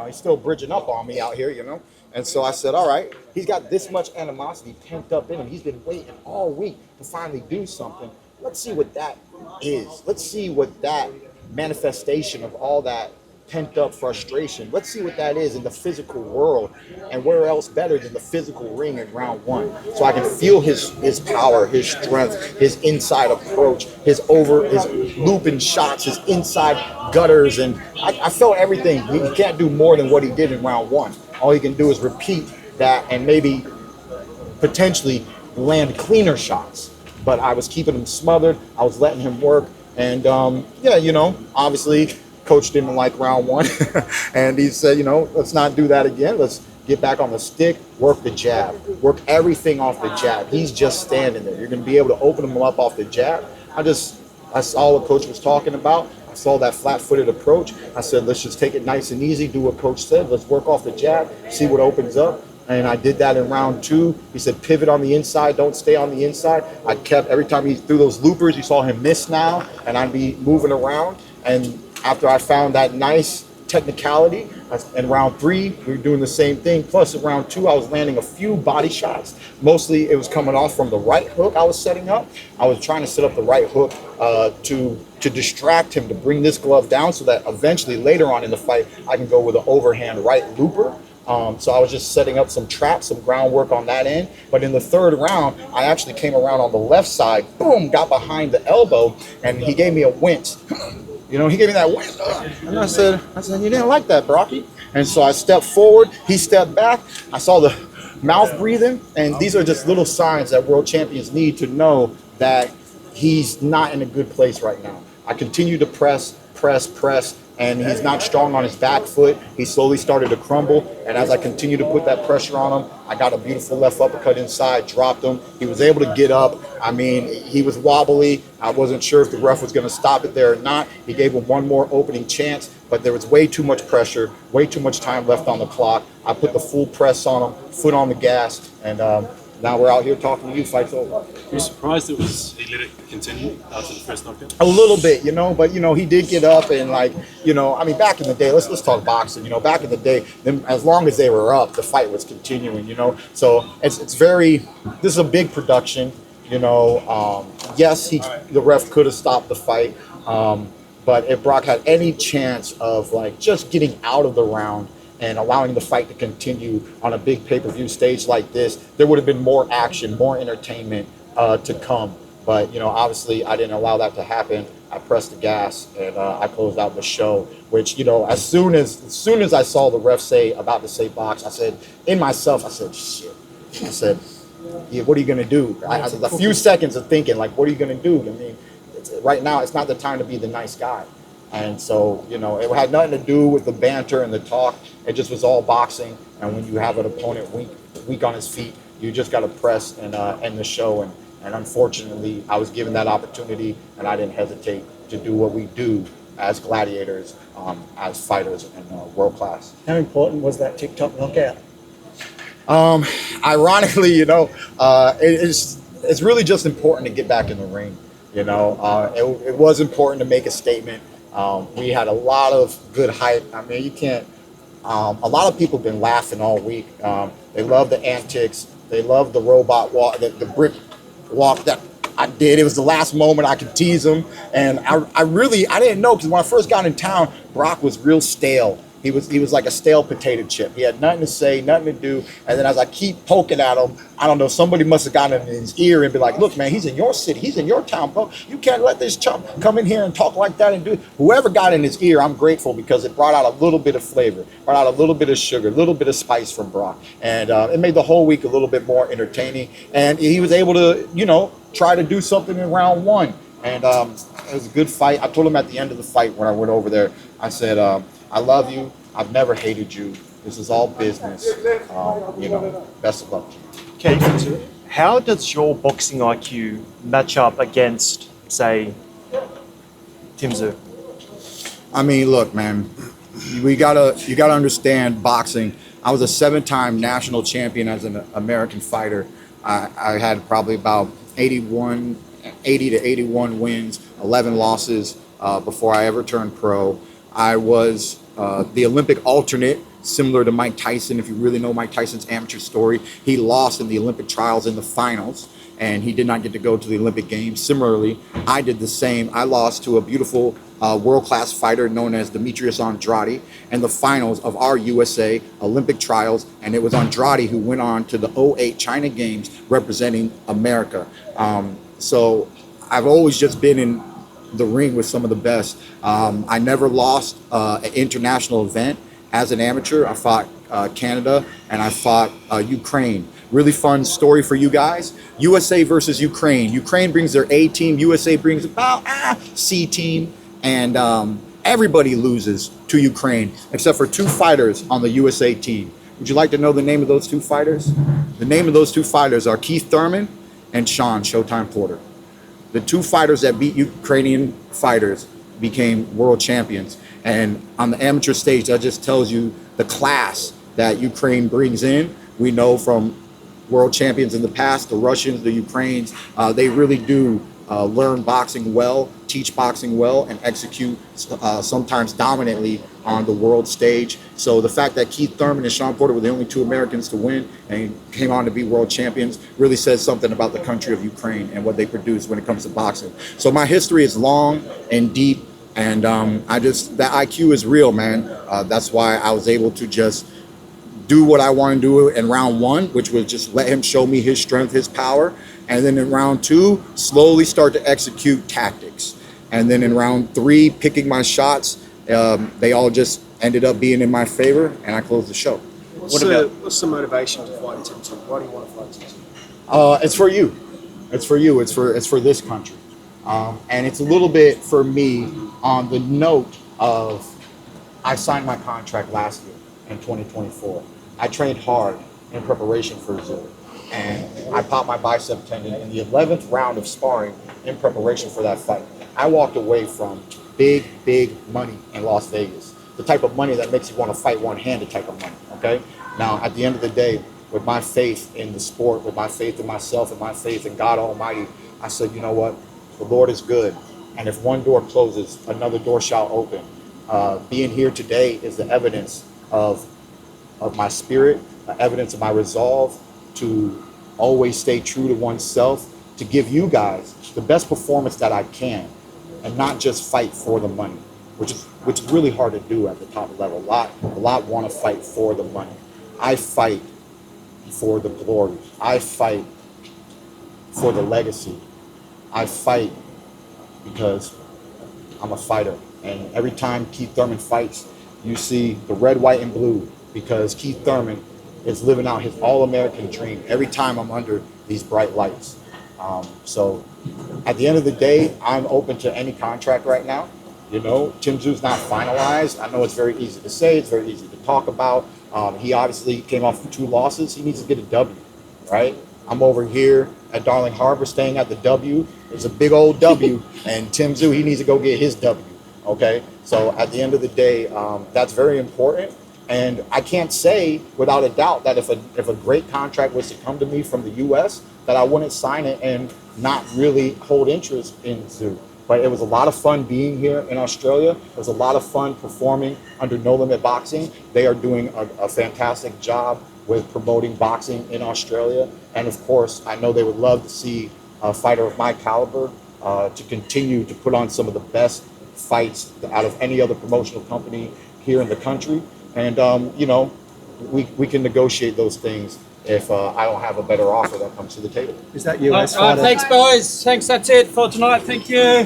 he's still bridging up on me out here, And so I said, all right, he's got this much animosity pent up in him. He's been waiting all week to finally do something. Let's see what that is. Let's see what that manifestation of all that pent up frustration. Let's see what that is in the physical world, and where else better than the physical ring in round one. So I can feel his power, his strength, his inside approach, his looping shots, his inside gutters, and I felt everything. He can't do more than what he did in round one. All he can do is repeat that and maybe potentially land cleaner shots. But I was keeping him smothered. I was letting him work, and obviously coach didn't like round one, and he said, let's not do that again. Let's get back on the stick, work the jab, work everything off the jab. He's just standing there. You're going to be able to open him up off the jab. I saw what coach was talking about. I saw that flat-footed approach. I said, let's just take it nice and easy, do what coach said. Let's work off the jab, see what opens up. And I did that in round two. He said, pivot on the inside, don't stay on the inside. I kept, every time he threw those loopers, you saw him miss now, and I'd be moving around. And after I found that nice technicality, in round three, we were doing the same thing. Plus, in round two, I was landing a few body shots. Mostly, it was coming off from the right hook I was setting up. I was trying to set up the right hook to distract him, to bring this glove down so that eventually, later on in the fight, I can go with an overhand right looper. So I was just setting up some traps, some groundwork on that end. But in the third round, I actually came around on the left side, boom, got behind the elbow, and he gave me a wince. He gave me that wince. And I said, you didn't like that, Brocky. And so I stepped forward, he stepped back. I saw the mouth breathing, and these are just little signs that world champions need to know that he's not in a good place right now. I continue to press, and he's not strong on his back foot. He slowly started to crumble, and as I continue to put that pressure on him, I got a beautiful left uppercut inside, dropped him. He was able to get up. I mean, he was wobbly. I wasn't sure if the ref was going to stop it there or not. He gave him one more opening chance, but there was way too much pressure, way too much time left on the clock. I put the full press on him, foot on the gas, and now we're out here talking to you. Fight's over. Were you surprised he let it continue after the first knockout? A little bit, but he did get up and back in the day, let's talk boxing. Back in the day, as long as they were up, the fight was continuing. So it's very. This is a big production. Yes, the ref could have stopped the fight, but if Brock had any chance of just getting out of the round and allowing the fight to continue on a big pay-per-view stage like this, there would have been more action, more entertainment to come. But, obviously I didn't allow that to happen. I pressed the gas and I closed out the show, which, as soon as I saw the ref about to say box, I said, in myself, I said, shit. I said, yeah, what are you going to do? A few seconds of thinking, what are you going to do? I mean, right now, it's not the time to be the nice guy. And so, it had nothing to do with the banter and the talk. It just was all boxing. And when you have an opponent weak on his feet, you just got to press and end the show. And unfortunately, I was given that opportunity, and I didn't hesitate to do what we do as gladiators, as fighters, and world class. How important was that TikTok knockout? Ironically, it's really just important to get back in the ring. It was important to make a statement. We had a lot of good hype. I mean, you can't. A lot of people have been laughing all week. They love the antics. They love the robot walk, the brick walk that I did. It was the last moment I could tease him, and I didn't know, because when I first got in town, Brock was real stale. He was like a stale potato chip. He had nothing to say, nothing to do. And then as I keep poking at him, I don't know, somebody must have gotten in his ear and be like, look, man, he's in your city. He's in your town, bro. You can't let this chump come in here and talk like that and do it. Whoever got in his ear, I'm grateful, because it brought out a little bit of flavor, brought out a little bit of sugar, a little bit of spice from Brock. And it made the whole week a little bit more entertaining. And he was able to, try to do something in round one. And it was a good fight. I told him at the end of the fight when I went over there, I said, I love you. I've never hated you. This is all business. Best of luck. Keith, how does your boxing IQ match up against, say, Tim Tszyu? I mean, look, man, you gotta understand boxing. I was a 7-time national champion as an American fighter. I had probably about 80 to 81 wins, 11 losses before I ever turned pro. I was the Olympic alternate, similar to Mike Tyson. If you really know Mike Tyson's amateur story, he lost in the Olympic trials in the finals, and he did not get to go to the Olympic Games. Similarly, I did the same. I lost to a beautiful world-class fighter known as Demetrius Andrade in the finals of our USA Olympic trials, and it was Andrade who went on to the '08 China Games representing America. So I've always just been in the ring with some of the best. I never lost an international event as an amateur. I fought Canada and I fought Ukraine. Really fun story for you guys. USA versus Ukraine. Ukraine brings their A team. USA brings about C team. And everybody loses to Ukraine except for 2 fighters on the USA team. Would you like to know the name of those 2 fighters? The name of those 2 fighters are Keith Thurman and Sean Showtime Porter. The 2 fighters that beat Ukrainian fighters became world champions. And on the amateur stage, that just tells you the class that Ukraine brings in. We know from world champions in the past, the Russians, the Ukrainians, they really do learn boxing well, teach boxing well, and execute sometimes dominantly on the world stage. So the fact that Keith Thurman and Sean Porter were the only 2 Americans to win and came on to be world champions really says something about the country of Ukraine and what they produce when it comes to boxing. So my history is long and deep, and that IQ is real, man. That's why I was able to just do what I wanted to do in round 1, which was just let him show me his strength, his power. And then in round 2, slowly start to execute tactics. And then in round 3, picking my shots, they all just ended up being in my favor, and I closed the show. What's the motivation to fight Tim Tszyu? Why do you want to fight Tim Tszyu? It's for you. It's for you. It's for this country. And it's a little bit for me on the note of I signed my contract last year in 2024. I trained hard in preparation for Tszyu. And I popped my bicep tendon in the 11th round of sparring in preparation for that fight. I walked away from big, big money in Las Vegas. The type of money that makes you want to fight one-handed type of money, okay? Now, at the end of the day, with my faith in the sport, with my faith in myself, and my faith in God Almighty, I said, you know what? The Lord is good. And if one door closes, another door shall open. Being here today is the evidence of my spirit, evidence of my resolve to always stay true to oneself, to give you guys the best performance that I can, and not just fight for the money, which is really hard to do at the top level. A lot want to fight for the money. I fight for the glory. I fight for the legacy. I fight because I'm a fighter. And every time Keith Thurman fights, you see the red, white, and blue, because Keith Thurman is living out his all-American dream every time I'm under these bright lights. So at the end of the day, I'm open to any contract right now. You know, Tim Tszyu's not finalized. I know it's very easy to say, it's very easy to talk about. He obviously came off of 2 losses. He needs to get a W, right? I'm over here at Darling Harbor staying at the W. There's a big old W, and Tim Tszyu, he needs to go get his W, okay? So at the end of the day, that's very important. And I can't say without a doubt that if a great contract was to come to me from the U.S., that I wouldn't sign it and not really hold interest in Tszyu. But it was a lot of fun being here in Australia. It was a lot of fun performing under No Limit Boxing. They are doing a fantastic job with promoting boxing in Australia. And of course, I know they would love to see a fighter of my caliber to continue to put on some of the best fights out of any other promotional company here in the country. And, you know, we can negotiate those things if I don't have a better offer that comes to the table. Is that US All right, fighter? thanks, boys. Thanks. That's it for tonight. Thank you.